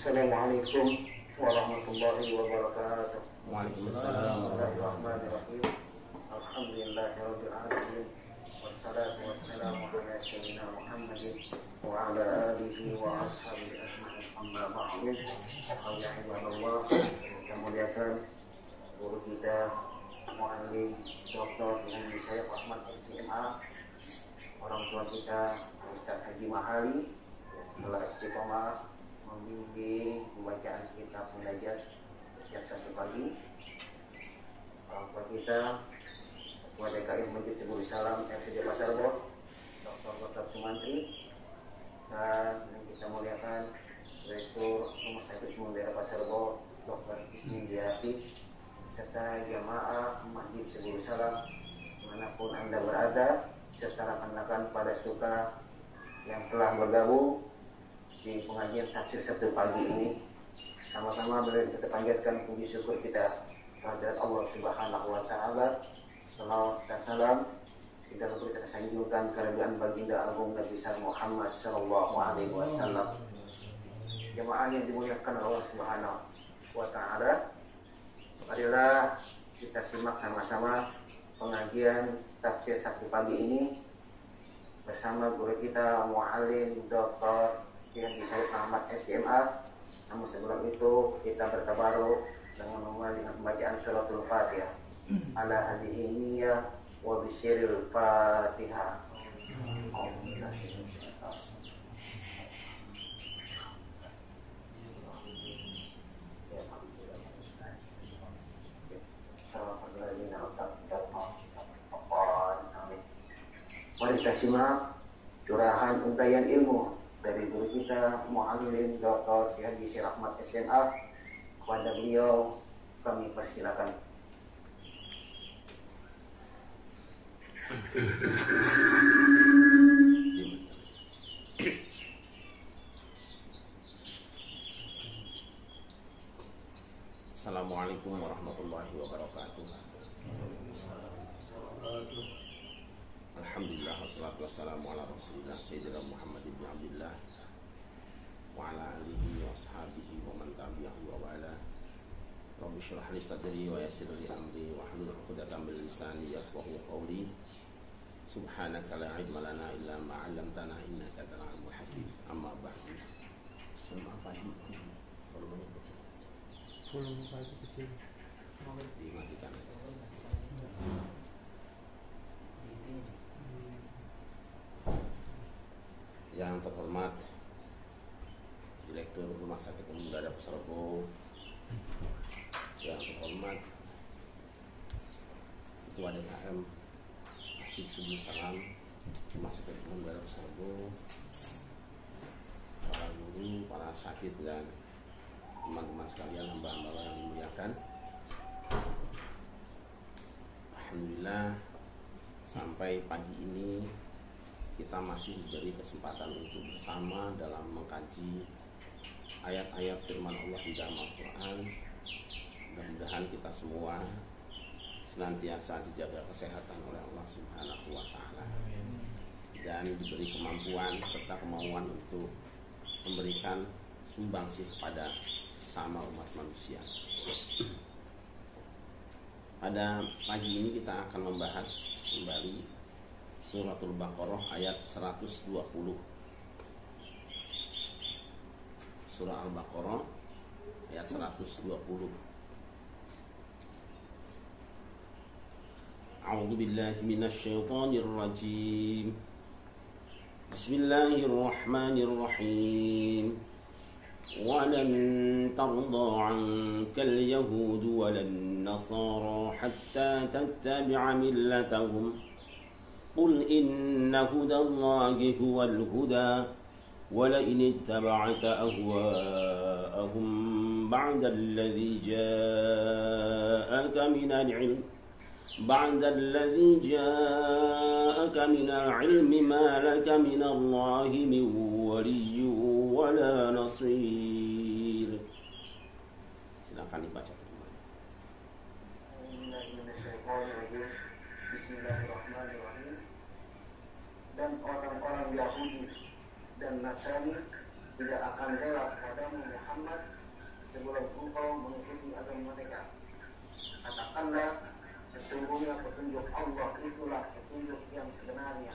Assalamualaikum warahmatullahi wabarakatuh. Waalaikumsalam. Bismillahirrahmanirrahim. Alhamdulillahirabbil alamin. Wassalatu wassalamu ala sayyidina Muhammadin wa ala alihi wa ashabihi ajma'in. Amma ba'du. Ya ibadallah, kita muliakan guru kita Muallim Dr. Haji Syekh Ahmad STMA, orang tua kita Ustaz Haji Mahali telah istiqomah membimbing pembacaan kitab munajat setiap Sabtu pagi. Orang tua kita Ketua DKI Masjid Sebul Salam RSUD Pasar Bo, Dr. Sumantri, dan yang kita muliakan Direktur Rumah Sakit Umum Daerah Pasar Bo, Dr. Isnidiati, serta jamaah Masjid Sebul Salam dimanapun Anda berada, serta rekan-rekan pada suka yang telah bergabung di pengajian tafsir Sabtu pagi ini. Sama-sama kita panjatkan puji syukur kita kehadirat Allah Subhanahu wa taala. Salawat dan salam kita berikan sanjungan keridhaan baginda agung Nabi Muhammad sallallahu alaihi wasallam. Jemaah yang dimuliakan Allah Subhanahu wa taala, marilah kita simak sama-sama pengajian tafsir Sabtu pagi ini bersama guru kita Muallim Dr. Haji Syekh Ahmad STMA. Namun sebelum itu kita bertabaruk dengan memulai dengan pembacaan suratul Fatihah. Ala hadhihi niyyah wa bisyiril Fatihah. Mari kita simak curahan untayan ilmu dari guru kita Muallim Dr. Haji Syekh Ahmad STMA. Kepada beliau kami persilakan. Assalamualaikum warahmatullahi wabarakatuh. Alhamdulillah wassalatu wassalamu ala rasulillah sayyidina Muhammad ibn Abdillah wa ala alihi wa ashabihi wa man tabi'ahu wa wala. Rabbi shrah li sadri wa yassir li amri wa hlul 'uqdatam min lisani yafqahu qawli. Subhanaka la ilma lana illa ma 'allamtana innaka antal alimul hakim. Amma ba'du. Selamat pagi. Volume kecil. Dimatikan. Yang terhormat Direktur Rumah Sakit Umum Daerah Pasar Bo, yang terhormat Ketua DKM Masjid Sebul Salam Rumah Sakit Umum Daerah Pasar Bo, para guru, para sakit dan teman-teman sekalian, hamba-hamba yang dimuliakan. Alhamdulillah sampai pagi ini kita masih diberi kesempatan untuk bersama dalam mengkaji ayat-ayat firman Allah di dalam Al-Quran. Mudah-mudahan kita semua senantiasa dijaga kesehatan oleh Allah Subhanahu wa ta'ala dan diberi kemampuan serta kemauan untuk memberikan sumbangsih kepada sesama umat manusia. Pada pagi ini kita akan membahas kembali Suratul Baqarah ayat 120. Surah Al-Baqarah ayat 120. A'udzu billahi minasy syaithanir rajim. Bismillahirrahmanirrahim. وَلَن تَرْضَى عَنكَ الْيَهُودُ وَلَا النَّصَارَى حَتَّى تَتَّبِعَ مِلَّتَهُمْ قُلْ إِنَّ هُدَى اللَّهِ هُوَ الْهُدَى وَلَئِنِ اتَّبَعْتَ أَهْوَاءَهُمْ بَعْدَ الَّذِي جَاءَكَ مِنَ الْعِلْمِ مَا لَكَ مِنَ اللَّهِ مِنْ وَلِيٍّ وَلَا نَصِيرٍ. Silakan dibaca. Bismillahirrahmanirrahim. Dan orang-orang Yahudi dan Nasrani tidak akan rela kepadamu Muhammad sebelum engkau mengikuti agama mereka. Katakanlah, sesungguhnya petunjuk Allah itulah petunjuk yang sebenarnya,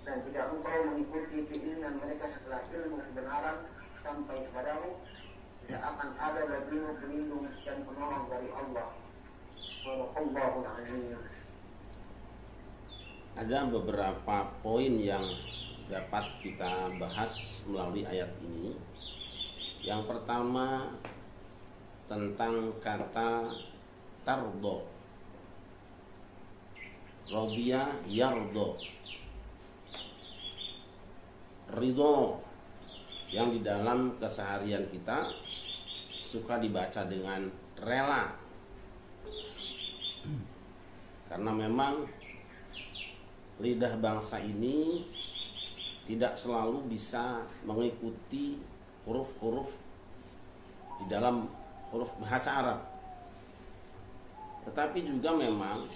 dan jika engkau mengikuti keinginan mereka setelah ilmu kebenaran sampai kepadamu, tidak akan ada bagimu pelindung dan penolong dari Allah. Subhanallahul azim. Ada beberapa poin yang dapat kita bahas melalui ayat ini. Yang pertama tentang kata tardo, rodiya yardo, ridho, yang di dalam keseharian kita suka dibaca dengan rela, karena memang lidah bangsa ini tidak selalu bisa mengikuti huruf-huruf di dalam huruf bahasa Arab. Tetapi juga memang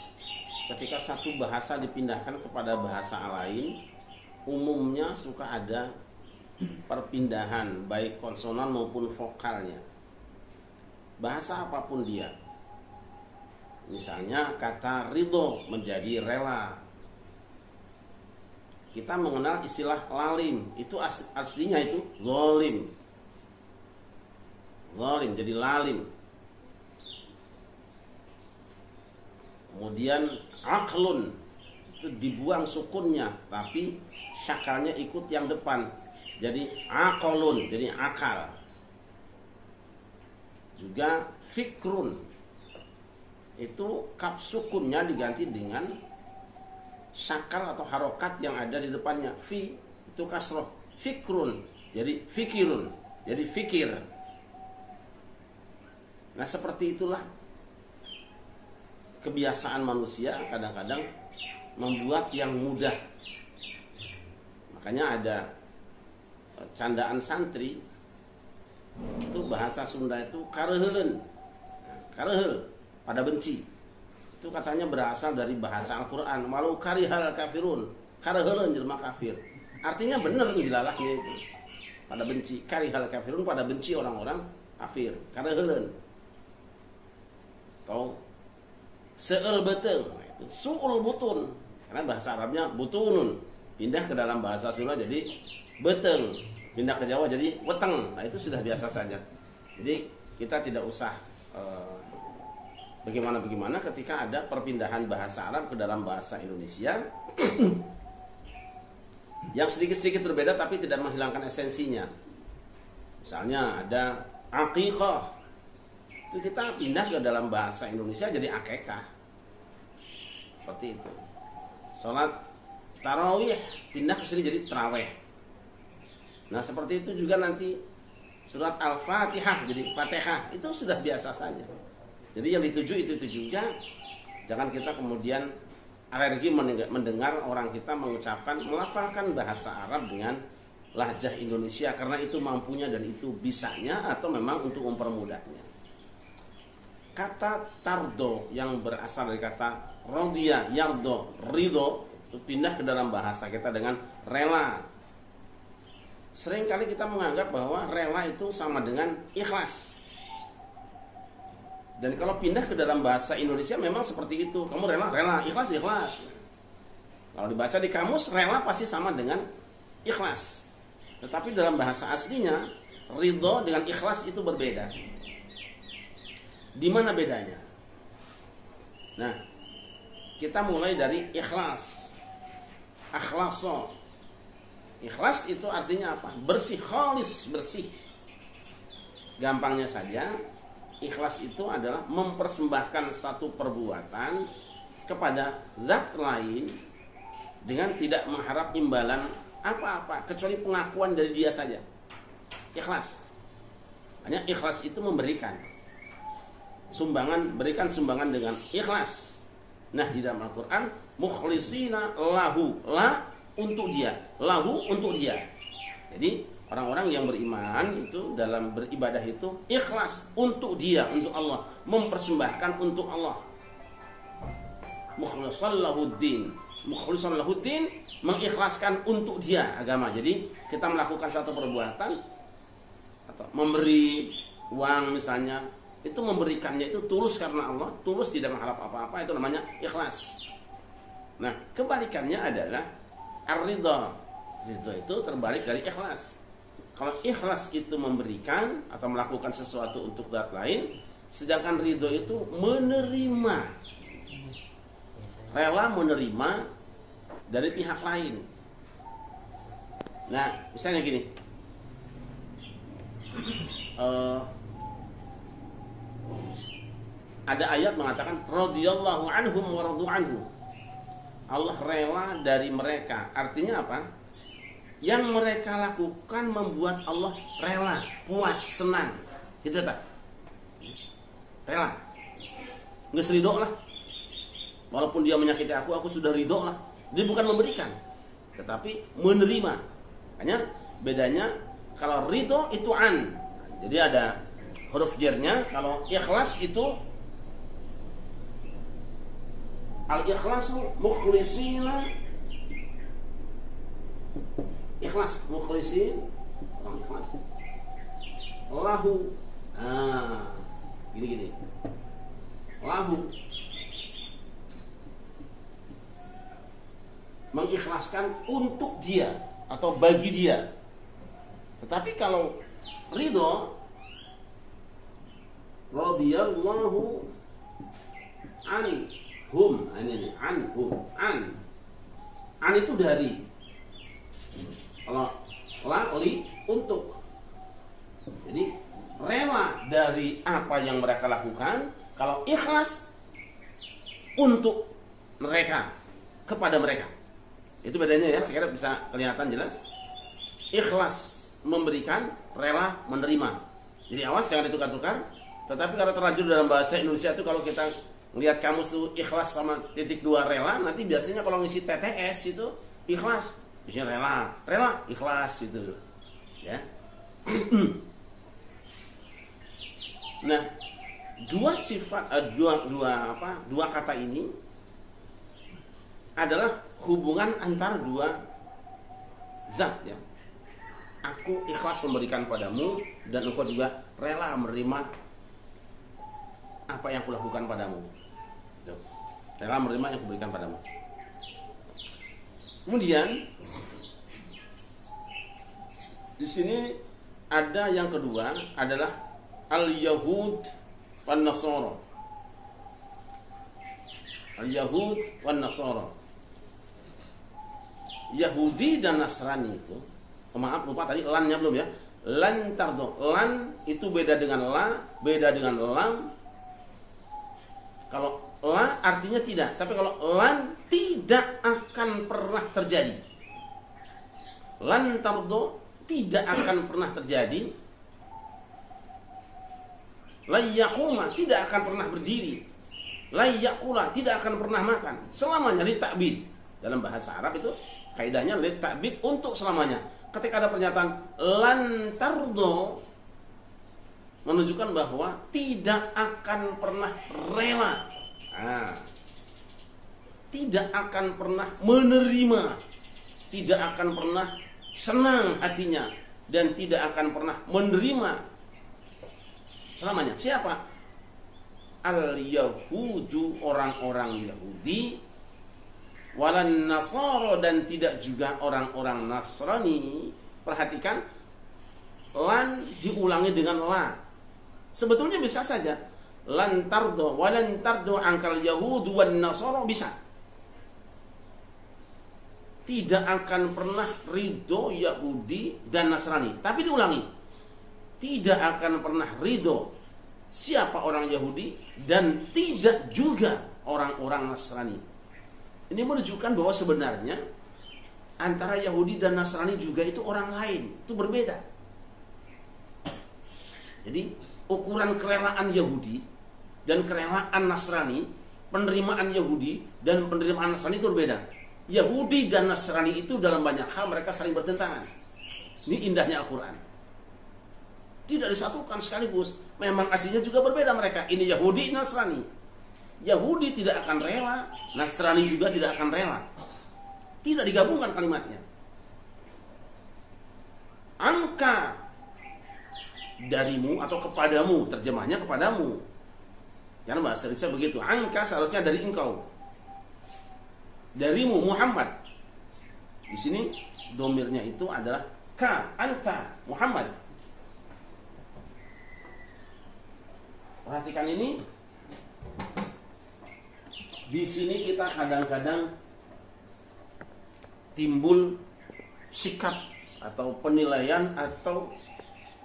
ketika satu bahasa dipindahkan kepada bahasa lain, umumnya suka ada perpindahan baik konsonan maupun vokalnya. Bahasa apapun dia. Misalnya kata ridho menjadi rela. Kita mengenal istilah lalim, itu aslinya itu zolim. Zolim jadi lalim. Kemudian aklun, itu dibuang sukunnya, tapi syakalnya ikut yang depan, jadi akolun, jadi akal. Juga fikrun, itu kaf sukunnya diganti dengan syakal atau harokat yang ada di depannya. Fi itu kasroh, fikrun jadi fikirun, jadi fikir. Nah, seperti itulah kebiasaan manusia kadang-kadang membuat yang mudah. Makanya ada candaan santri itu bahasa Sunda itu kareheuleun. Karehel pada benci. Itu katanya berasal dari bahasa Al-Quran. Walau karihal kafirun, kareheuleun jelema kafir. Artinya benar dilalahnya itu. Pada benci, karihal kafirun, pada benci orang-orang kafir. Kareheuleun. Atau seul beteung, itu suul butun. Karena bahasa Arabnya butunun. Pindah ke dalam bahasa Sunda jadi beteung. Pindah ke Jawa jadi weteng. Nah, itu sudah biasa saja. Jadi kita tidak usah bagaimana ketika ada perpindahan bahasa Arab ke dalam bahasa Indonesia yang sedikit-sedikit berbeda tapi tidak menghilangkan esensinya. Misalnya ada aqiqah, itu kita pindah ke dalam bahasa Indonesia jadi akekah, seperti itu. Sholat tarawih pindah ke sini jadi taraweh. Nah, seperti itu juga nanti surat Al-Fatihah jadi Fatihah, itu sudah biasa saja. Jadi yang dituju itu juga. Jangan kita kemudian alergi mendengar orang kita mengucapkan, melafalkan bahasa Arab dengan lahjah Indonesia karena itu mampunya dan itu bisanya, atau memang untuk mempermudahnya. Kata tardo yang berasal dari kata rodiya, yardo, ridho, itu pindah ke dalam bahasa kita dengan rela. Seringkali kita menganggap bahwa rela itu sama dengan ikhlas. Dan kalau pindah ke dalam bahasa Indonesia memang seperti itu. Kamu rela, ikhlas, ikhlas. Kalau dibaca di kamus, rela pasti sama dengan ikhlas. Tetapi dalam bahasa aslinya, ridho dengan ikhlas itu berbeda. Di mana bedanya? Nah, kita mulai dari ikhlas. Akhlaso. Ikhlas itu artinya apa? Bersih, khalis, bersih. Gampangnya saja, ikhlas itu adalah mempersembahkan satu perbuatan kepada zat lain dengan tidak mengharap imbalan apa-apa kecuali pengakuan dari dia saja. Ikhlas. Hanya ikhlas itu memberikan sumbangan, berikan sumbangan dengan ikhlas. Nah, di dalam Al-Quran, mukhlisina lahu, la untuk dia, lahu untuk dia. Jadi orang-orang yang beriman itu dalam beribadah itu ikhlas untuk dia, untuk Allah, mempersembahkan untuk Allah. Mukhlishan lahuddin, mukhlishan lahuddin, mengikhlaskan untuk dia agama. Jadi kita melakukan satu perbuatan atau memberi uang misalnya, itu memberikannya itu tulus karena Allah, tulus tidak mengharap apa-apa, itu namanya ikhlas. Nah, kebalikannya adalah ar-ridha. Ridha itu terbalik dari ikhlas. Kalau ikhlas itu memberikan atau melakukan sesuatu untuk zat lain, sedangkan ridha itu menerima, rela menerima dari pihak lain. Nah, misalnya gini, ada ayat mengatakan radhiyallahu anhum wa radu anhu. Allah rela dari mereka. Artinya apa? Yang mereka lakukan membuat Allah rela, puas, senang. Gitu tak? Rela. Nggak ridho lah. Walaupun dia menyakiti aku sudah ridho lah. Dia bukan memberikan, tetapi menerima. Hanya bedanya kalau ridho itu an. Jadi ada huruf jernya. Kalau ikhlas itu al-ikhlasu mukhlisina, ikhlas, mukhlisin, orang ikhlas lahu, gini lahu, mengikhlaskan untuk dia atau bagi dia. Tetapi kalau ridho, radhiyallahu anhum, ini anhum, an itu dari, kalau li untuk. Jadi rela dari apa yang mereka lakukan. Kalau ikhlas untuk mereka, kepada mereka. Itu bedanya ya, sekiranya bisa kelihatan jelas. Ikhlas memberikan, rela menerima. Jadi awas jangan ditukar-tukar. Tetapi kalau terlanjur dalam bahasa Indonesia itu, kalau kita lihat kamus itu ikhlas sama titik 2 rela, nanti biasanya kalau ngisi TTS itu ikhlas, biasanya rela, ikhlas gitu. Ya. Nah, dua sifat, dua kata ini adalah hubungan antara dua zat ya. Aku ikhlas memberikan padamu dan engkau juga rela menerima apa yang aku lakukan padamu. Rela menerima yang kuberikan padamu. Kemudian di sini ada yang kedua adalah al-Yahud wan Nasara. Al-Yahud wan Nasara. Yahudi dan Nasrani itu, maaf lupa tadi lannya belum ya. Lan tardo. Lan itu beda dengan la, beda dengan lam. Kalau la artinya tidak, tapi kalau lan tidak akan pernah terjadi. Lan tardo tidak akan pernah terjadi. La yaquma tidak akan pernah berdiri. La yaqula tidak akan pernah makan. Selamanya li ta'bid. Dalam bahasa Arab itu kaidahnya li ta'bid, untuk selamanya. Ketika ada pernyataan lan tardo, menunjukkan bahwa tidak akan pernah rela, tidak akan pernah menerima, tidak akan pernah senang hatinya, dan tidak akan pernah menerima selamanya. Siapa? Al-Yahudu, orang-orang Yahudi, walan Nasara, dan tidak juga orang-orang Nasrani. Perhatikan, lan diulangi dengan la. Sebetulnya bisa saja lan tardo walan tardo angkal Yahudu wan Nasara, bisa. Tidak akan pernah ridho Yahudi dan Nasrani. Tapi diulangi, tidak akan pernah ridho siapa orang Yahudi dan tidak juga orang-orang Nasrani. Ini menunjukkan bahwa sebenarnya antara Yahudi dan Nasrani juga itu orang lain, itu berbeda. Jadi ukuran kerelaan Yahudi dan kerelaan Nasrani, penerimaan Yahudi dan penerimaan Nasrani itu berbeda. Yahudi dan Nasrani itu dalam banyak hal mereka saling bertentangan. Ini indahnya Al-Quran. Tidak disatukan sekaligus. Memang aslinya juga berbeda mereka. Ini Yahudi, Nasrani. Yahudi tidak akan rela, Nasrani juga tidak akan rela. tidak digabungkan kalimatnya. Angka darimu atau kepadamu, terjemahnya kepadamu. Karena bahasa Indonesia begitu. Angka seharusnya dari engkau. Darimu Muhammad. Di sini domirnya itu adalah ka, anta, Muhammad. Perhatikan ini. Di sini kita kadang-kadang timbul sikap atau penilaian atau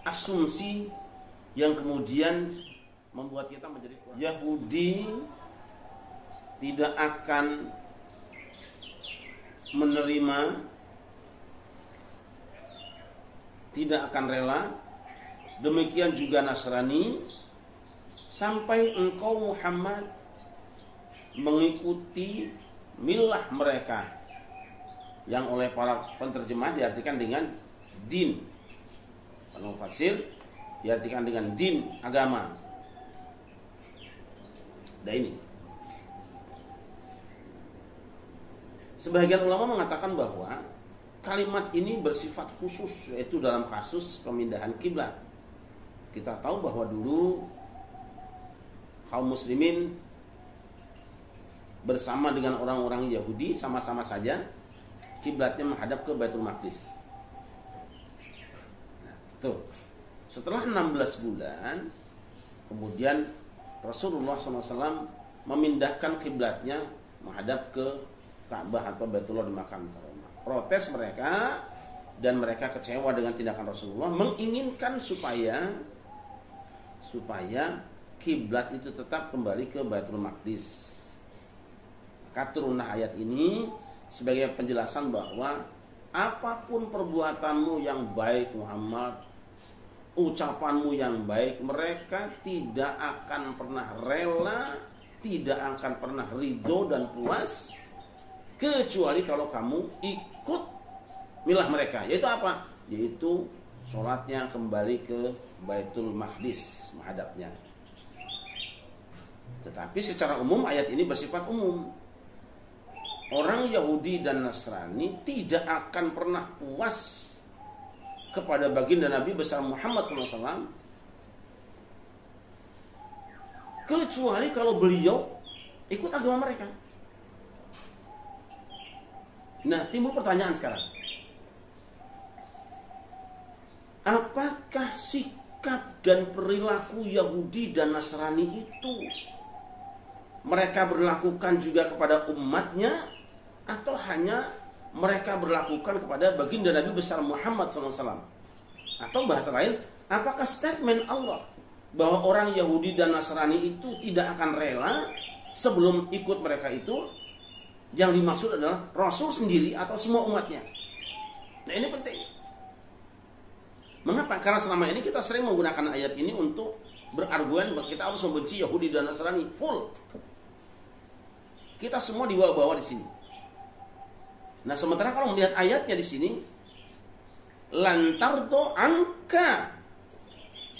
asumsi yang kemudian membuat kita menjadi Yahudi tidak akan menerima, tidak akan rela. Demikian juga Nasrani, sampai engkau Muhammad mengikuti milah mereka, yang oleh para penterjemah diartikan dengan din. Para mufassir diartikan dengan din, agama. Nah ini. Sebagian ulama mengatakan bahwa kalimat ini bersifat khusus, yaitu dalam kasus pemindahan kiblat. Kita tahu bahwa dulu kaum muslimin bersama dengan orang-orang Yahudi sama-sama saja kiblatnya menghadap ke Baitul Maqdis. Nah, tuh. Setelah 16 bulan, kemudian Rasulullah SAW memindahkan kiblatnya menghadap ke Ka'bah atau Baitullah di Makkah. Protes mereka dan mereka kecewa dengan tindakan Rasulullah, menginginkan supaya kiblat itu tetap kembali ke Baitul Maqdis. Maka turunlah ayat ini sebagai penjelasan bahwa apapun perbuatanmu yang baik Muhammad, ucapanmu yang baik, mereka tidak akan pernah rela, tidak akan pernah ridho dan puas kecuali kalau kamu ikut milah mereka. Yaitu apa? Yaitu sholatnya kembali ke Baitul Maqdis menghadapnya. Tetapi secara umum ayat ini bersifat umum. Orang Yahudi dan Nasrani tidak akan pernah puas kepada baginda Nabi besar Muhammad SAW kecuali kalau beliau ikut agama mereka. Nah, timbul pertanyaan sekarang. Apakah sikap dan perilaku Yahudi dan Nasrani itu mereka berlakukan juga kepada umatnya, atau hanya mereka berlakukan kepada baginda Nabi besar Muhammad SAW? Atau bahasa lain, apakah statement Allah bahwa orang Yahudi dan Nasrani itu tidak akan rela sebelum ikut mereka itu, yang dimaksud adalah Rasul sendiri atau semua umatnya? Nah, ini penting. Mengapa? Karena selama ini kita sering menggunakan ayat ini untuk berargumen bahwa kita harus membenci Yahudi dan Nasrani full. Kita semua dibawa-bawa di sini. Nah, sementara kalau melihat ayatnya di sini, lantardo angka,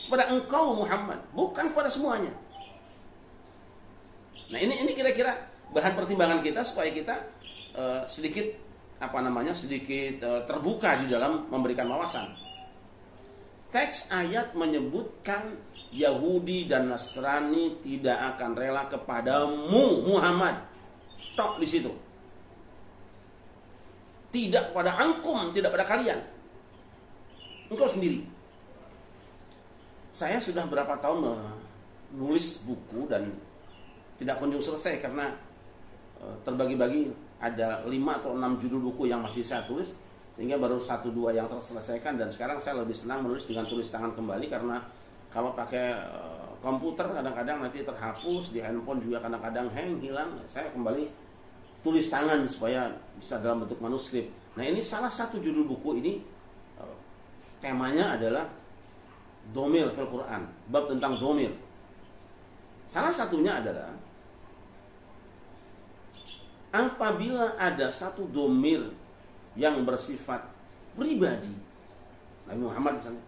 kepada engkau Muhammad, bukan kepada semuanya. Nah, ini kira-kira bahan pertimbangan kita supaya kita sedikit terbuka di dalam memberikan wawasan. Teks ayat menyebutkan Yahudi dan Nasrani tidak akan rela kepadamu Muhammad. Tok di situ. Tidak pada angkum, tidak pada kalian. Engkau sendiri. Saya sudah berapa tahun menulis buku dan tidak kunjung selesai karena terbagi-bagi, ada 5 atau 6 judul buku yang masih saya tulis, sehingga baru 1-2 yang terselesaikan. Dan sekarang saya lebih senang menulis dengan tulis tangan kembali, karena kalau pakai komputer kadang-kadang nanti terhapus, di handphone juga kadang-kadang hang, hilang. Saya kembali tulis tangan supaya bisa dalam bentuk manuskrip. Nah, ini salah satu judul buku ini, temanya adalah domir fil Quran, bab tentang domir. Salah satunya adalah apabila ada satu domir yang bersifat pribadi, Nabi Muhammad misalnya,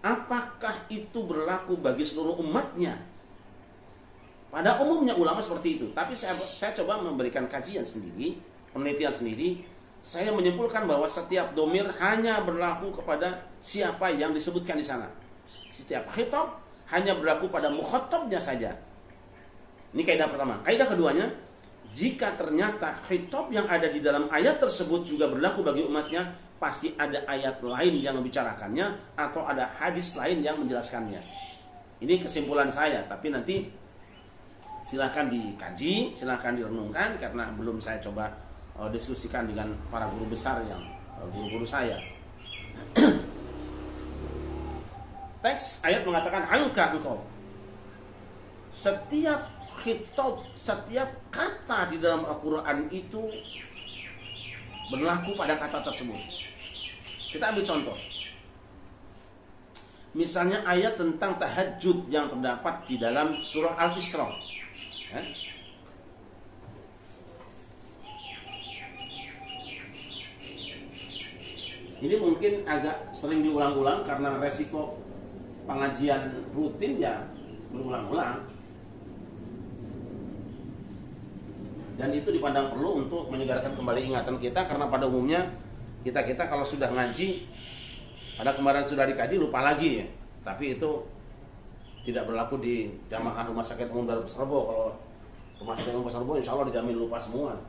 apakah itu berlaku bagi seluruh umatnya? Pada umumnya ulama seperti itu. Tapi saya coba memberikan kajian sendiri, penelitian sendiri. saya menyimpulkan bahwa setiap domir hanya berlaku kepada siapa yang disebutkan di sana. Setiap khitab hanya berlaku pada mukhatabnya saja. Ini kaidah pertama. Kaidah keduanya, jika ternyata khitab yang ada di dalam ayat tersebut juga berlaku bagi umatnya, pasti ada ayat lain yang membicarakannya atau ada hadis lain yang menjelaskannya. Ini kesimpulan saya, tapi nanti silahkan dikaji, silahkan direnungkan, karena belum saya coba diskusikan dengan para guru besar yang guru-guru saya. Teks ayat mengatakan angka engkau. Setiap khitab, setiap kata di dalam Al-Quran itu berlaku pada kata tersebut. Kita ambil contoh. Misalnya ayat tentang tahajud yang terdapat di dalam surah Al-Isra. Ini mungkin agak sering diulang-ulang karena resiko pengajian rutin ya berulang-ulang. Dan itu dipandang perlu untuk menyegarkan kembali ingatan kita, karena pada umumnya kita kalau sudah ngaji, pada kemarin sudah dikaji lupa lagi ya. Tapi itu tidak berlaku di jamaah rumah sakit umum Darul Serbo. Kalau rumah sakit umum Serbo insya Allah dijamin lupa semua.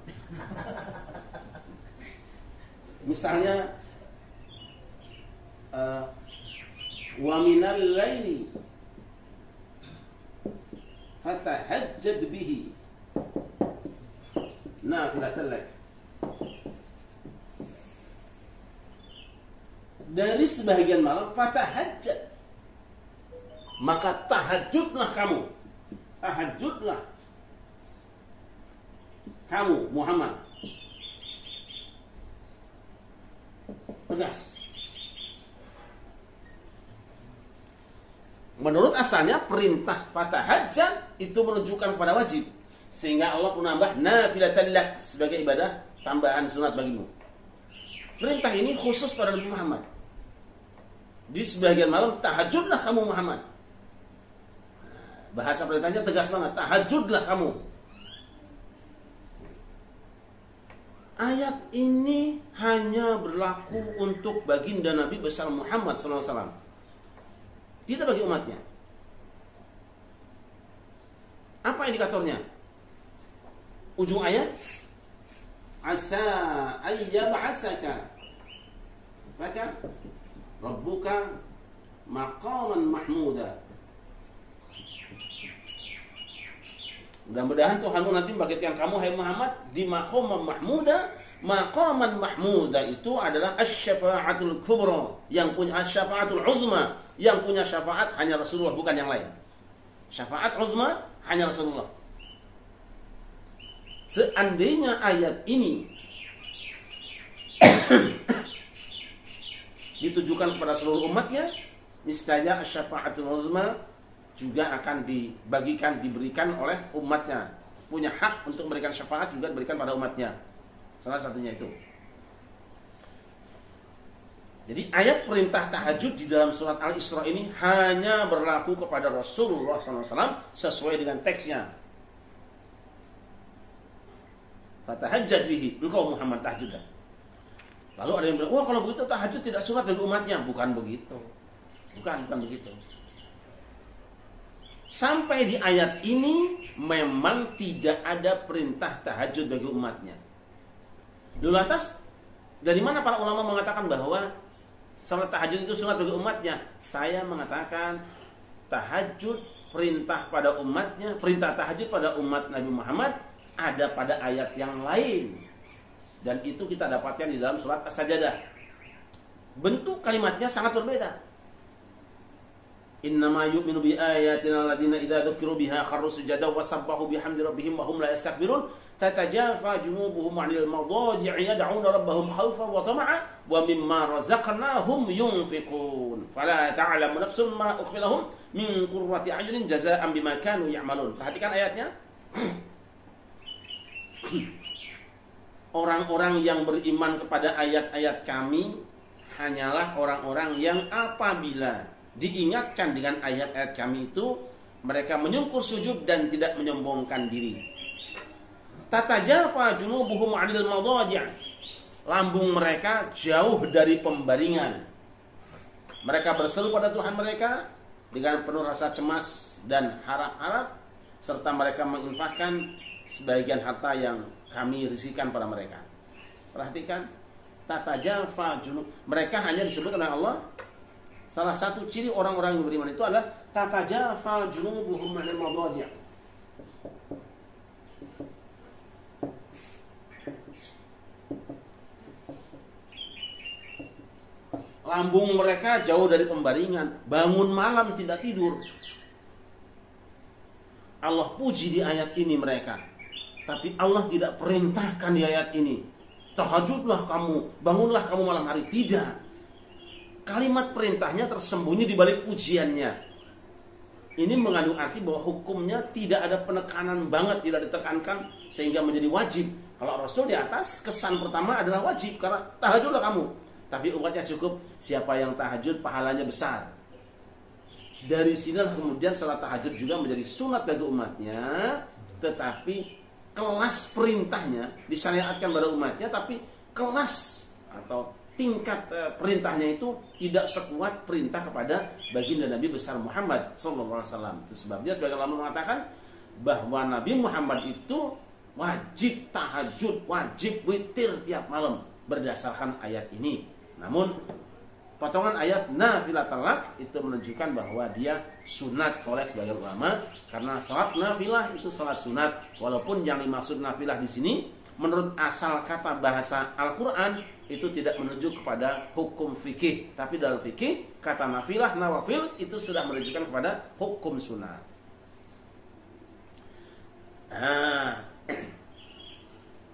Misalnya wa minal laili fatahajjad bihi nafilatan lak. Dari sebahagian malam fatahajjad, maka tahajudlah kamu. Tahajudlah kamu Muhammad. Tegas. Menurut asalnya perintah fatahajjad itu menunjukkan kepada wajib, sehingga Allah pun nambah nafilatan lak sebagai ibadah tambahan sunat bagimu. Perintah ini khusus pada Nabi Muhammad. Di sebagian malam tahajudlah kamu Muhammad. Bahasa perintahnya tegas banget, tahajudlah kamu. Ayat ini hanya berlaku untuk baginda Nabi besar Muhammad SAW, tidak bagi umatnya. Apa indikatornya? Ujung ayat, asa ayyab'asaka maka rabbuka maqaman mahmuda. Mudah-mudahan Tuhanmu nanti membangkitkan kamu hai Muhammad di maqaman mahmuda. Maqaman mahmuda itu adalah asy-syafa'atul kubra, yang punya asy-syafa'atul uzma, yang punya syafaat hanya Rasulullah, bukan yang lain. Syafaat uzma hanya Rasulullah. Seandainya ayat ini ditujukan kepada seluruh umatnya, niscaya syafaatul uzma juga akan dibagikan, diberikan oleh umatnya. Punya hak untuk memberikan syafaat juga diberikan pada umatnya. Salah satunya itu. Jadi ayat perintah tahajud di dalam surat Al-Isra ini hanya berlaku kepada Rasulullah SAW sesuai dengan teksnya. Fatahajjad bihi, engkau Muhammad tahajudlah. Lalu ada yang bilang, wah kalau begitu tahajud tidak sunat bagi umatnya. Bukan begitu. Bukan begitu. Sampai di ayat ini memang tidak ada perintah tahajud bagi umatnya. Lalu lantas, dari mana para ulama mengatakan bahwa salat tahajud itu sunat bagi umatnya? Saya mengatakan tahajud, perintah pada umatnya, perintah tahajud pada umat Nabi Muhammad ada pada ayat yang lain. Dan itu kita dapatkan di dalam surat As-Sajdah. Bentuk kalimatnya sangat berbeda. Innama yu'minu bi ayatina alladziina idza dzukiru biha kharru sujadan wa sabbahu bihamdi rabbihim wa hum la yastakbirun. Tatajafa junubuhum 'anil madaji'i yad'una rabbahum khaufan wa tama'a wa mimma razaqnahum yunfiqun. Fala ta'lamu nafsun ma ukhfiya lahum min qurrati a'yunin jazaa'an bima kanu ya'malun. Perhatikan ayatnya. Orang-orang yang beriman kepada ayat-ayat kami hanyalah orang-orang yang apabila diingatkan dengan ayat-ayat kami itu mereka menyungkur sujud dan tidak menyombongkan diri. Tatajafa junubuhum 'anil madaji'. lambung mereka jauh dari pembaringan. Mereka berseru pada Tuhan mereka dengan penuh rasa cemas dan harap-harap, serta mereka menginfakkan sebagian harta yang kami risikan pada mereka. Perhatikan, tatajafa junub. Mereka hanya disebut oleh Allah. Salah satu ciri orang-orang yang beriman itu adalah tatajafa junubuhum 'anil madaji'. Lambung mereka jauh dari pembaringan, bangun malam tidak tidur. Allah puji di ayat ini mereka. Tapi Allah tidak perintahkan di ayat ini, tahajudlah kamu, bangunlah kamu malam hari. Tidak. Kalimat perintahnya tersembunyi di balik pujiannya. Ini mengandung arti bahwa hukumnya tidak ada penekanan banget, tidak ditekankan sehingga menjadi wajib. Kalau Rasul di atas, kesan pertama adalah wajib karena tahajudlah kamu. Tapi umatnya cukup, siapa yang tahajud pahalanya besar. Dari sinilah kemudian salat tahajud juga menjadi sunat bagi umatnya, tetapi kelas perintahnya disyariatkan pada umatnya, tapi kelas atau tingkat perintahnya itu tidak sekuat perintah kepada baginda Nabi besar Muhammad SAW. Itu sebabnya sebagian ulama mengatakan bahwa Nabi Muhammad itu wajib tahajud, wajib witir tiap malam berdasarkan ayat ini. Namun potongan ayat nafilah talak itu menunjukkan bahwa dia sunat oleh sebagian ulama, karena salat nafilah itu salat sunat. Walaupun yang dimaksud nafilah di sini menurut asal kata bahasa Al-Quran itu tidak menunjuk kepada hukum fikih, tapi dalam fikih kata nafilah, nawafil itu sudah menunjukkan kepada hukum sunat.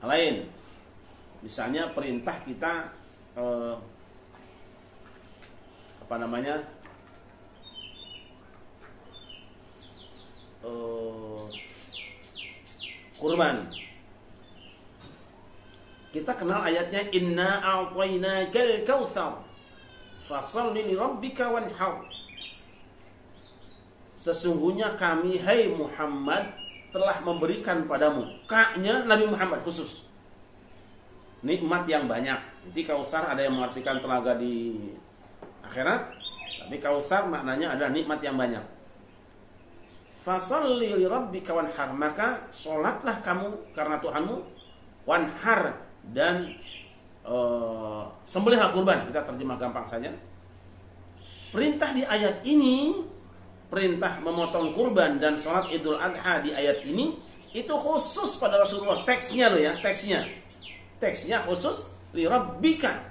Lain, misalnya perintah kita kurban. Kita kenal ayatnya, inna a'tainakal kautsar fasholli li rabbika wanhar. Sesungguhnya kami, hai Muhammad, telah memberikan padamu, kaknya Nabi Muhammad khusus, nikmat yang banyak. Jadi kautsar ada yang mengartikan telaga di akhirat, tapi kautsar maknanya adalah nikmat yang banyak. Fasholli li rabbika wanhar, maka salatlah kamu karena Tuhanmu, wanhar, dan sembelihlah kurban. Kita terjemah gampang saja. Perintah di ayat ini, perintah memotong kurban dan sholat Idul Adha di ayat ini itu khusus pada Rasulullah. Teksnya loh ya, teksnya khusus li rabbika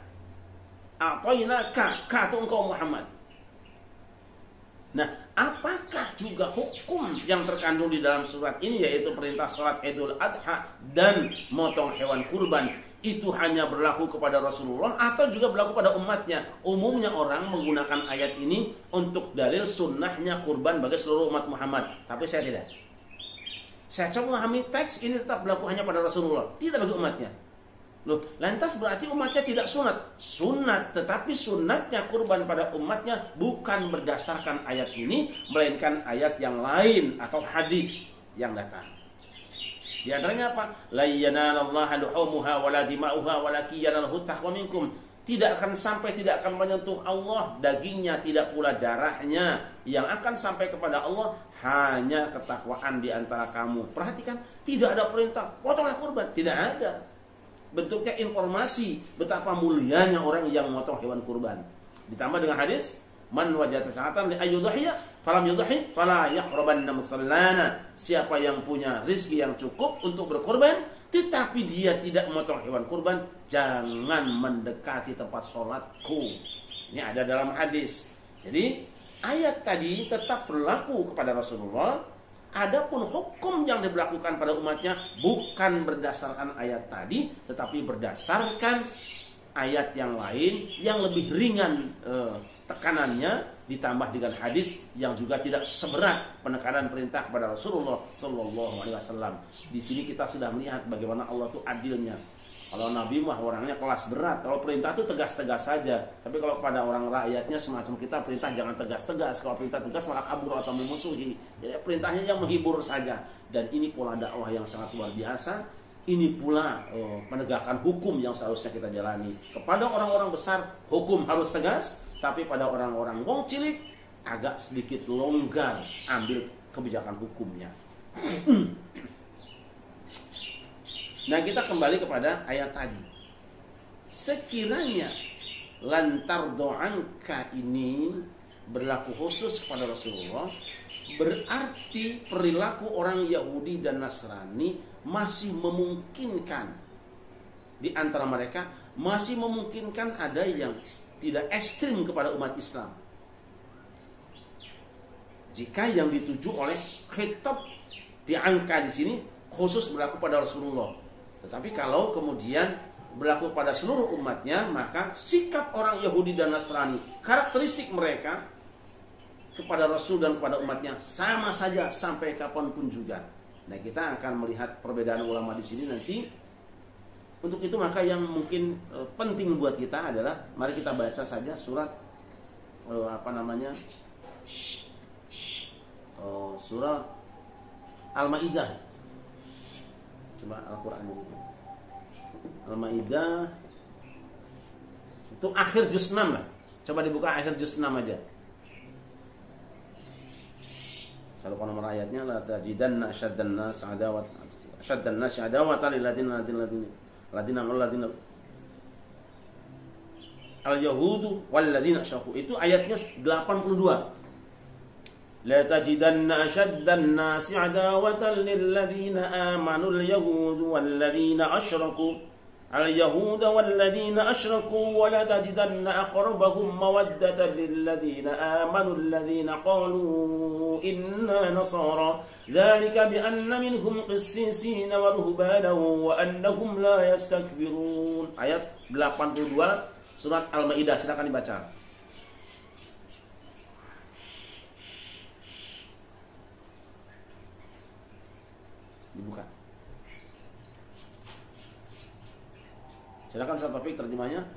a'tainaka, ka itu engkau Muhammad. Nah, apakah juga hukum yang terkandung di dalam surat ini, yaitu perintah sholat Idul Adha dan motong hewan kurban, itu hanya berlaku kepada Rasulullah atau juga berlaku pada umatnya? Umumnya orang menggunakan ayat ini untuk dalil sunnahnya kurban bagi seluruh umat Muhammad, tapi saya tidak. Saya coba memahami teks ini tetap berlaku hanya pada Rasulullah, tidak bagi umatnya. Loh, lantas berarti umatnya tidak sunat? Sunat, tetapi sunatnya kurban pada umatnya bukan berdasarkan ayat ini, melainkan ayat yang lain atau hadis yang datang. Di antaranya apa? La yanalallaha luhumuha wala dima'uha walakin yanaluhu taqwa minkum. Tidak akan sampai, tidak akan menyentuh Allah dagingnya, tidak pula darahnya. Yang akan sampai kepada Allah hanya ketakwaan di antara kamu. Perhatikan, tidak ada perintah potonglah kurban, tidak ada. Bentuknya informasi betapa mulianya orang yang memotong hewan kurban. Ditambah dengan hadis, man wajata sa'atan li ayyudhiya falam yudhi fala yaqrabanna musallana. Siapa yang punya rezeki yang cukup untuk berkorban tetapi dia tidak memotong hewan kurban, jangan mendekati tempat sholatku. Ini ada dalam hadis. Jadi ayat tadi tetap berlaku kepada Rasulullah. Adapun hukum yang diberlakukan pada umatnya bukan berdasarkan ayat tadi, tetapi berdasarkan ayat yang lain yang lebih ringan tekanannya, ditambah dengan hadis yang juga tidak seberat penekanan perintah kepada Rasulullah Sallallahu Alaihi Wasallam. Di sini kita sudah melihat bagaimana Allah itu adilnya. Kalau Nabi mah orangnya kelas berat, kalau perintah itu tegas-tegas saja. Tapi kalau kepada orang rakyatnya semacam kita, perintah jangan tegas-tegas. Kalau perintah tegas malah kabur atau memusuhi. Jadi perintahnya yang menghibur saja. Dan ini pola dakwah yang sangat luar biasa. Ini pula penegakan hukum yang seharusnya kita jalani. Kepada orang-orang besar hukum harus tegas, tapi pada orang-orang wong cilik agak sedikit longgar ambil kebijakan hukumnya. Nah, kita kembali kepada ayat tadi. Sekiranya lantar doangka ini berlaku khusus kepada Rasulullah, berarti perilaku orang Yahudi dan Nasrani masih memungkinkan, di antara mereka masih memungkinkan ada yang tidak ekstrim kepada umat Islam. Jika yang dituju oleh khitab di angka di sini khusus berlaku pada Rasulullah, tetapi kalau kemudian berlaku pada seluruh umatnya, maka sikap orang Yahudi dan Nasrani, karakteristik mereka kepada Rasul dan kepada umatnya sama saja sampai kapanpun juga. Nah, kita akan melihat perbedaan ulama di sini nanti. Untuk itu maka yang mungkin penting buat kita adalah mari kita baca saja surat surat Al-Maidah. Coba Al-Qur'an ini. Al-Maidah itu akhir juz 6 lah. Coba dibuka akhir juz 6 aja. Kalau nomor ayatnya la tajidanna asyaddan nas adawatan lil ladina al-yahudu wal ladina asyraku. Itu ayatnya 82. La tajidanna asyaddan nas adawatan lil ladina amanu al-yahudu wal ladina asyraku اليهود والذين أشركوا ولا تجدن أقربهم مودة للذين آمنوا الذين قالوا إنا نصارى ذلك بأن منهم قسيسين ورهبانا وأنهم لا يستكبرون. Ayat 82 surat Al-Maidah, silakan dibaca. Dibuka. Silakan Ustaz Taufik terjemahnya.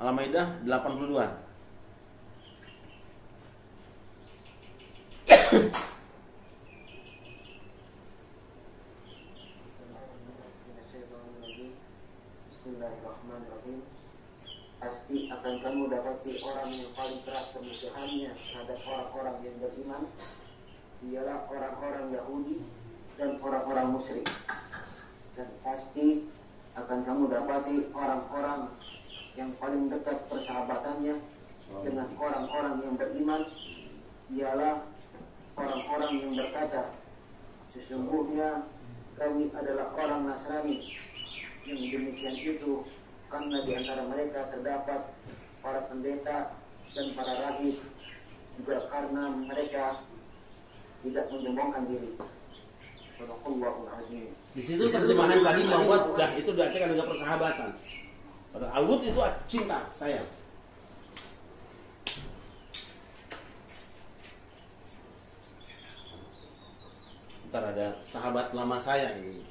Al-Maidah 82. Bismillahirrahmanirrahim. Pasti akan kamu dapati orang yang paling keras permusuhannya terhadap orang-orang yang beriman ialah orang-orang Yahudi dan orang-orang musyrik. Dan pasti akan kamu dapati orang-orang yang paling dekat persahabatannya dengan orang-orang yang beriman ialah orang-orang yang berkata, sesungguhnya kami adalah orang Nasrani. Yang demikian itu karena di antara mereka terdapat para pendeta dan para rahib, juga karena mereka tidak menyombongkan diri. Di situ terjemahan tadi mawaddah itu diartikan dengan persahabatan. Pada al-wud itu cinta, sayang. Ntar ada sahabat lama saya ini.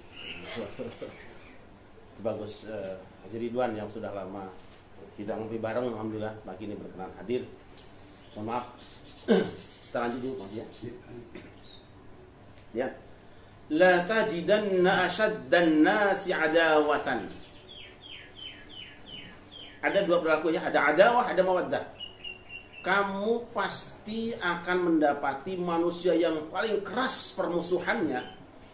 Bagus, Haji Ridwan yang sudah lama tidak ngopi bareng, alhamdulillah pagi ini berkenan hadir. Mohon maaf. Kita lanjut dulu, Mas ya. Ya. La tajidanna asyaddan nasi adawatan. Ada dua perilaku ya, ada adawah, ada mawaddah. Kamu pasti akan mendapati manusia yang paling keras permusuhannya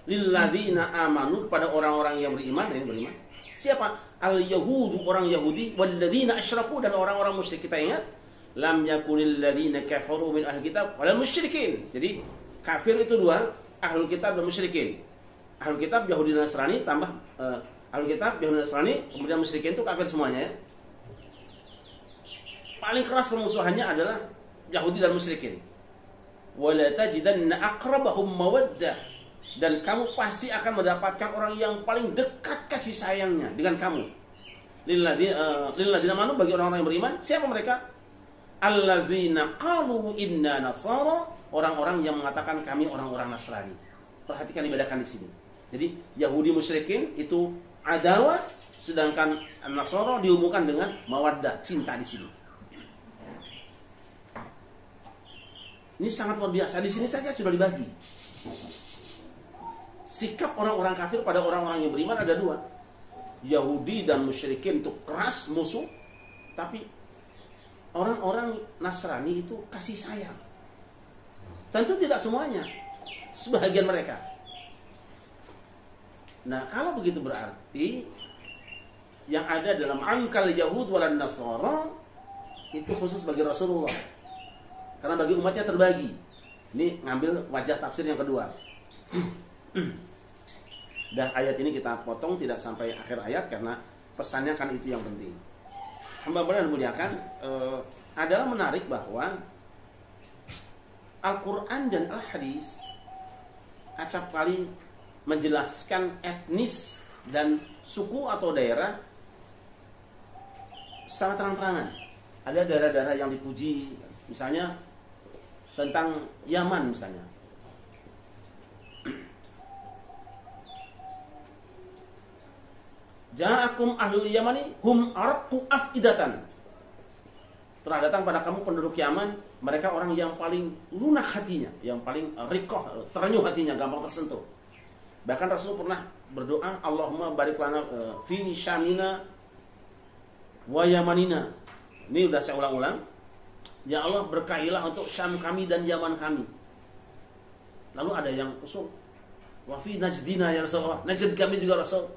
lilladzina amanu, pada orang-orang yang beriman. Ini beriman. Siapa? Al-yahudu, orang Yahudi, walladzina asyraku, dan orang-orang musyrik. Kita ingat, lam yakunil ladzina kafaru min ahli kitab wal musyrikin. Jadi kafir itu dua, ahlul kitab dan musyrikin. Ahlul kitab Yahudi dan Nasrani tambah ahlul kitab Yahudi dan Nasrani, kemudian musyrikin itu kafir semuanya ya. Paling keras permusuhannya adalah Yahudi dan musyrikin. Wala tajidanna aqrabahum mawaddah, dan kamu pasti akan mendapatkan orang yang paling dekat kasih sayangnya dengan kamu. Lilladzina amanu, bagi orang-orang yang beriman. Siapa mereka? Alladzina qalu inna nasara, orang-orang yang mengatakan kami orang-orang Nasrani. Perhatikan, dibedakan di sini. Jadi Yahudi musyrikin itu adawah, sedangkan Nasara diumumkan dengan mawaddah, cinta di sini. Ini sangat luar biasa. Di sini saja sudah dibagi. sikap orang-orang kafir pada orang-orang yang beriman ada dua. Yahudi dan musyrikin itu keras musuh, tapi orang-orang Nasrani itu kasih sayang. Tentu tidak semuanya, sebagian mereka. Nah, kalau begitu berarti yang ada dalam angkal Yahud wal Nasara itu khusus bagi Rasulullah. Karena bagi umatnya terbagi. Ini ngambil wajah tafsir yang kedua. Dah ayat ini kita potong tidak sampai akhir ayat karena pesannya kan itu yang penting. Hamba-hamba yang dimuliakan, adalah menarik bahwa Al-Quran dan Al-Hadis acap kali menjelaskan etnis dan suku atau daerah secara terang-terangan. Ada daerah-daerah yang dipuji, misalnya tentang Yaman misalnya. Ja'akum ahlul Yamani hum arqu afidatan. Telah datang pada kamu penduduk Yaman, mereka orang yang paling lunak hatinya, yang paling riqah, terenyuh hatinya, gampang tersentuh. Bahkan Rasul pernah berdoa, Allahumma barik lana fi syamina wa yamanina. Ini udah saya ulang-ulang. Ya Allah, berkahilah untuk Syam kami dan Yaman kami. Lalu ada yang usul, wa fi najdina ya Rasulullah, Najd kami juga Rasul.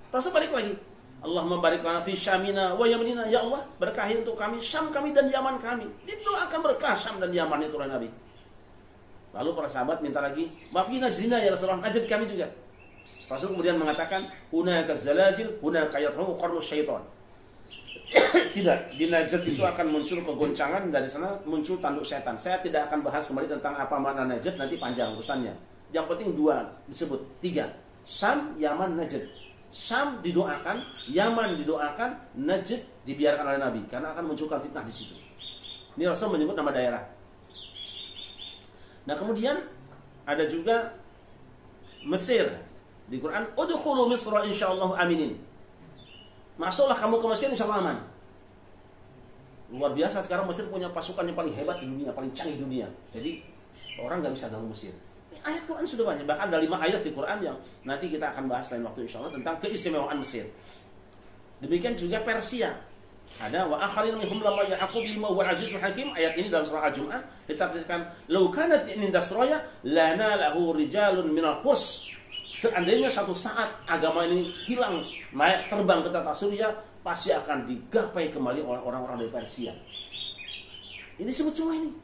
Rasul balik lagi, Allahumma barik lana fi syamina wa yamanina. Ya Allah, berkahi untuk kami Syam kami dan Yaman kami. Didoakan berkah Syam dan Yaman itu oleh Nabi. Lalu para sahabat minta lagi, wa fi najdina ya Rasulullah, Najd kami juga. Rasul kemudian mengatakan, hunaka zalazil, hunaka yadhu qarnu syaitan. Tidak, di Najd itu akan muncul kegoncangan, dari sana muncul tanduk setan. Saya tidak akan bahas kembali tentang apa makna Najd, nanti panjang urusannya. Yang penting dua disebut, tiga. Syam, Yaman, Najd. Syam didoakan, Yaman didoakan, Najd dibiarkan oleh Nabi karena akan munculkan fitnah di situ. Ini Rasul menyebut nama daerah. Nah, kemudian ada juga Mesir. Di Quran, udkhulu Misra insyaallah aminin. Masuklah kamu ke Mesir insyaallah aman. Luar biasa, sekarang Mesir punya pasukan yang paling hebat di dunia, paling canggih dunia. Jadi orang nggak bisa ganggu Mesir. Ayat Quran sudah banyak, bahkan ada 5 ayat di Quran yang nanti kita akan bahas lain waktu insyaallah tentang keistimewaan Mesir. Demikian juga Persia. Ada wa akharin minhum lamma yaqub bima huwa azizul hakim. Ayat ini dalam surah Al-Jumu'ah ditafsirkan, "Law kanat inda Suraya lana lahu rijalun minal Furs." Seandainya satu saat agama ini hilang, naik terbang ke tata surya, pasti akan digapai kembali oleh orang-orang dari Persia. Ini disebut semua ini.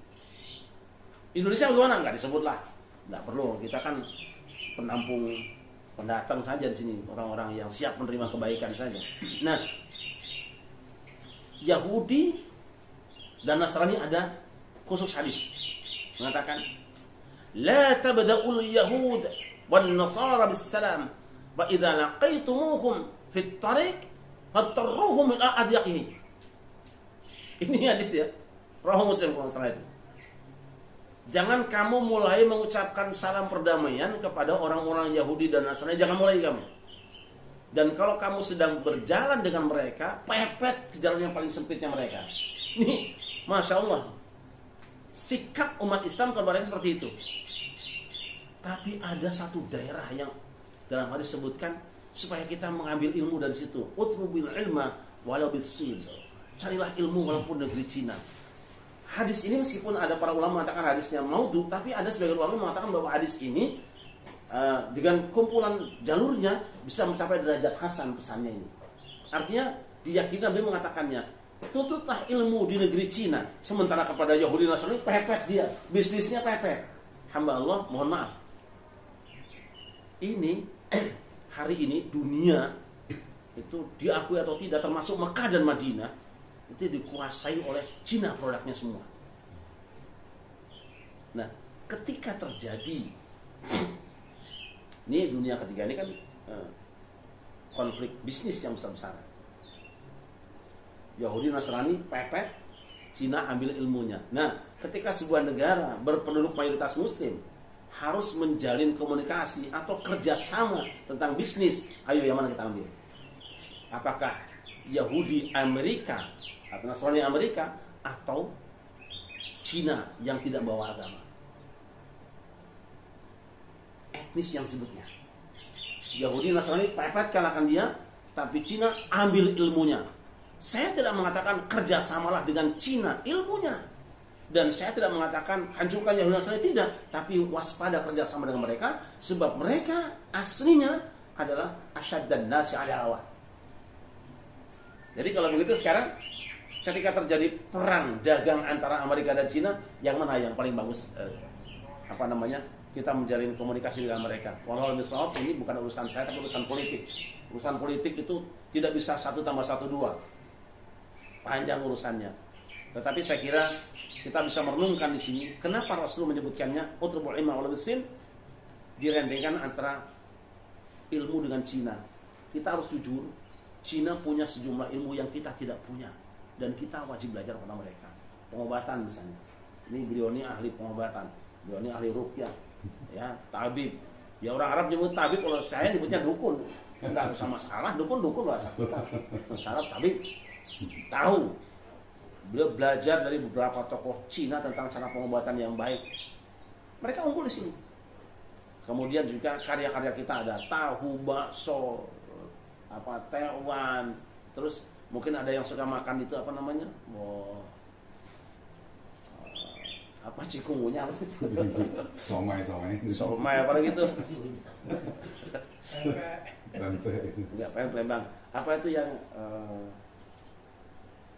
Indonesia bagaimana? Enggak disebutlah. Enggak perlu, kita kan penampung pendatang saja di sini, orang-orang yang siap menerima kebaikan saja. Nah, Yahudi dan Nasrani ada khusus hadis mengatakan, la tabda'ul yahud wan nasara bis salam wa idza laqaitumuhum fit tariq fatarruhum ila adyaqihi. Ini hadis ya, Rawahu Muslim kalau salah itu. Jangan kamu mulai mengucapkan salam perdamaian kepada orang-orang Yahudi dan Nasrani, jangan mulai kamu. Dan kalau kamu sedang berjalan dengan mereka, pepet ke jalan yang paling sempitnya mereka. Ini, Masya Allah, sikap umat Islam kepada mereka seperti itu. Tapi ada satu daerah yang dalam hadis disebutkan supaya kita mengambil ilmu dari situ. Utlubil ilma walau bisin. Carilah ilmu walaupun negeri Cina. Hadis ini meskipun ada para ulama mengatakan hadisnya maudhu, tapi ada sebagian ulama mengatakan bahwa hadis ini dengan kumpulan jalurnya bisa mencapai derajat hasan pesannya ini. Artinya diyakini Nabi mengatakannya, tutuplah ilmu di negeri Cina, sementara kepada Yahudi Nasrani pepet dia, bisnisnya pepet. Hamba Allah, mohon maaf. Ini hari ini dunia itu diakui atau tidak, termasuk Mekah dan Madinah, itu dikuasai oleh Cina produknya semua. Nah, ketika terjadi ini dunia ketiga ini kan konflik bisnis yang besar-besaran. Yahudi Nasrani pepet, Cina ambil ilmunya. Nah, ketika sebuah negara berpenduduk mayoritas Muslim harus menjalin komunikasi atau kerjasama tentang bisnis, ayo yang mana kita ambil? Apakah Yahudi Amerika atau Nasrani Amerika atau Cina yang tidak bawa agama? Etnis yang sebutnya. Yahudi Nasrani pepet kalahkan dia, tapi Cina ambil ilmunya. Saya tidak mengatakan kerjasamalah dengan Cina ilmunya, dan saya tidak mengatakan hancurkan Yahudi Nasrani, tidak, tapi waspada kerjasama dengan mereka, sebab mereka aslinya adalah asyaddan nasi adawah. Jadi kalau begitu sekarang ketika terjadi perang dagang antara Amerika dan Cina, yang mana yang paling bagus kita menjalin komunikasi dengan mereka? Walau ini bukan urusan saya, tapi urusan politik. Urusan politik itu tidak bisa 1 tambah 1 2. Panjang urusannya. Tetapi saya kira kita bisa merenungkan di sini kenapa Rasul menyebutkannya utrubul ilma wal bisin, direndengkan antara ilmu dengan Cina. Kita harus jujur, Cina punya sejumlah ilmu yang kita tidak punya, dan kita wajib belajar pada mereka. Pengobatan misalnya, ini beliau ini ahli pengobatan, beliau ini ahli ruqyah, ya, tabib. Ya orang Arab nyebut tabib, kalau saya nyebutnya dukun. Enggak usah masalah, dukun bahasa kita. Masalah tabib tahu. Beliau belajar dari beberapa tokoh Cina tentang cara pengobatan yang baik. Mereka unggul di sini. Kemudian juga karya-karya kita ada tahu, bakso, tewan, terus mungkin ada yang suka makan itu cikungunya apa sih? Somai apa gitu. Enggak, Palembang. Apa itu yang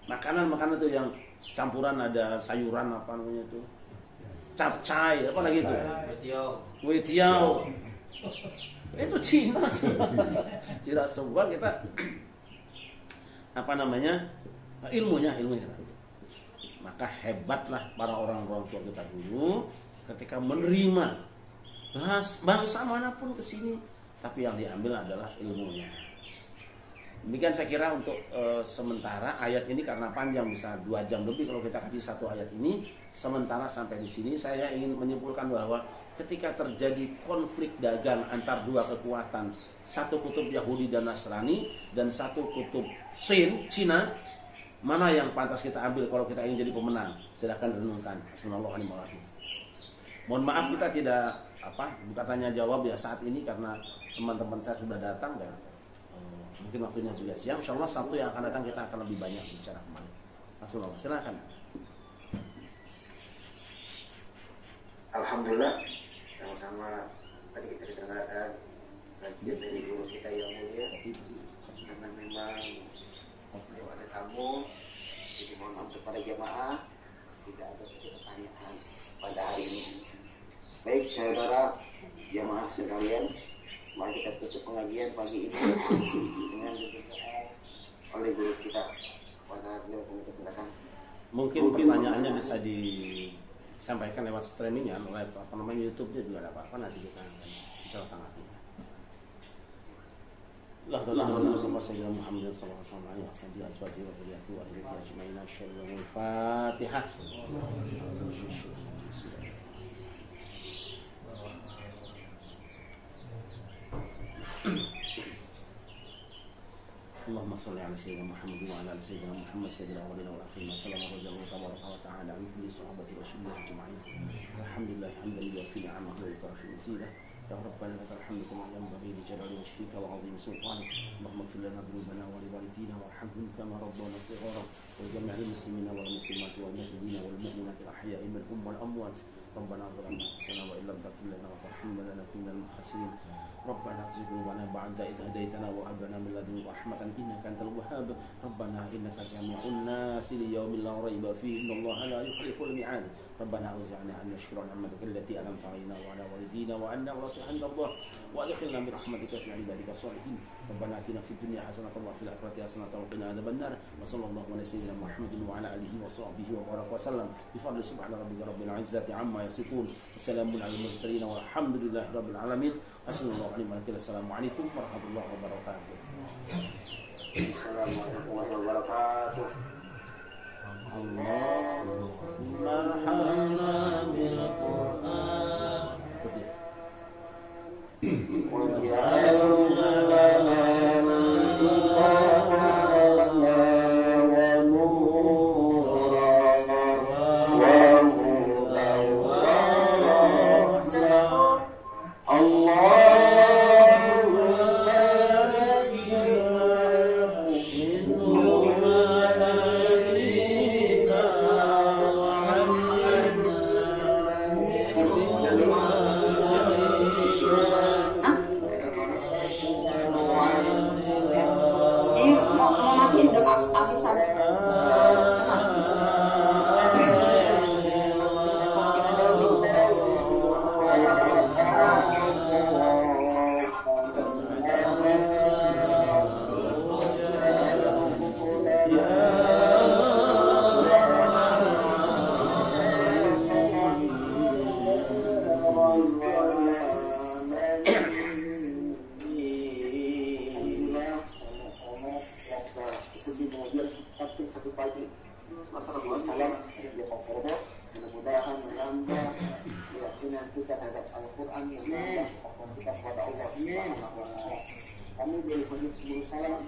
makanan itu yang campuran ada sayuran apa namanya itu? Capcay, apa lagi itu? Wetiao. Itu Cina. Cina semua kita ilmunya. Maka hebatlah para orang tua kita dulu ketika menerima bangsa manapun ke sini, tapi yang diambil adalah ilmunya. Demikian saya kira untuk sementara ayat ini, karena panjang bisa 2 jam lebih kalau kita kaji satu ayat ini. Sementara sampai di sini saya ingin menyimpulkan bahwa ketika terjadi konflik dagang antar 2 kekuatan, satu kutub Yahudi dan Nasrani dan satu kutub Cina, mana yang pantas kita ambil kalau kita ingin jadi pemenang? Silakan renungkan. Bismillahirrahmanirrahim. Mohon maaf kita tidak bukan tanya jawab ya saat ini karena teman-teman saya sudah datang dan mungkin waktunya juga siang. Insyaallah Sabtu yang akan datang kita akan lebih banyak bicara kembali. Rasulullah, silakan. Alhamdulillah, sama-sama tadi kita dengarkan kajian dari guru kita yang mulia. Karena memang belum ada tamu, jadi mohon maaf kepada jamaah tidak ada pertanyaan pada hari ini. Baik saudara jamaah sekalian, mari kita tutup pengajian pagi ini dengan didoakan oleh guru kita pada beliau penutup belakang. Mungkin pertanyaannya bisa disampaikan lewat streaming ya, lewat YouTube-nya juga ada apa-apa, nanti kita akan bisa tanggapi. Allahumma shalli ala Muhammad sallallahu alaihi wasallam wa ashabihi wa dzurriyyatihi wa alihi ajma'in. Al-Fatihah. Allahumma shalli ala sayyidina Muhammad wa ala ali sayyidina Muhammad sayyidina awwalina wal akhirin. Assalamu alaikum wa ta'ala an kulli sahabati rasulillah ajma'in. Alhamdulillah hamdan yuwaffi ni'amahu wa yukafi mazidah. Ya Rabbana lakal hamdu kama yanbaghi li jalali wajhika wa 'azimi sultanik. Allahumma ighfir lana dhunubana wa li walidina warhamhum kama rabbana shighara. Wa jami'il muslimina wal muslimati wal mu'minina wal mu'minati al-ahya'i minhum wal amwat. ربنا ظلمنا أنفسنا وإن لم تغفر لنا وترحمنا لنكونن من الخاسرين. ربنا لا تزغ قلوبنا بعد إذ هديتنا وهب لنا من لدنك رحمة إنك أنت الوهاب. ربنا إنك جامع الناس ليوم لا ريب فيه إن الله لا يخلف الميعاد. ربنا أوزعنا أن نشكر نعمتك التي أنعمت علينا وعلى والدينا وأن نعصي عند الله وأدخلنا برحمتك في عبادك الصالحين. ربنا آتنا في الدنيا حسنة وفي الآخرة حسنة وقنا عذاب النار. وصلى الله على سيدنا محمد وعلى آله وصحبه وبارك وسلم بفضل سبحان ربك رب العزة عما يصفون وسلام على المرسلين والحمد لله رب العالمين. Assalamualaikum warahmatullahi wabarakatuh. Assalamualaikum warahmatullahi wabarakatuh. Allahumma arhamna bil Qur'an waj'alna lana Allah keberkahan yang menambah kekuatan kita kepada Allah Subhanahu wa Ta'ala. Kami dari Majelis Guru Salam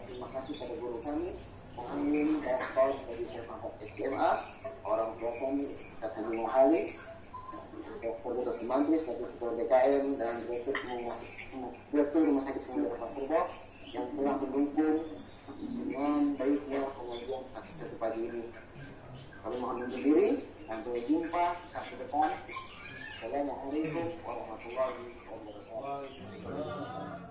terima kasih pada guru kami, Muhammad Dr. dari Syekh SMA, orang tua kami, Ustaz Haji Mohali, Dr. Mantris, Ketua DKM dan Direktur Rumah Sakit Pemuda Purbo yang telah mendukung dengan baiknya pengajian satu pagi ini. Kami mohon undur diri, sampai jumpa sabtu depan. Assalamualaikum warahmatullahi wabarakatuh.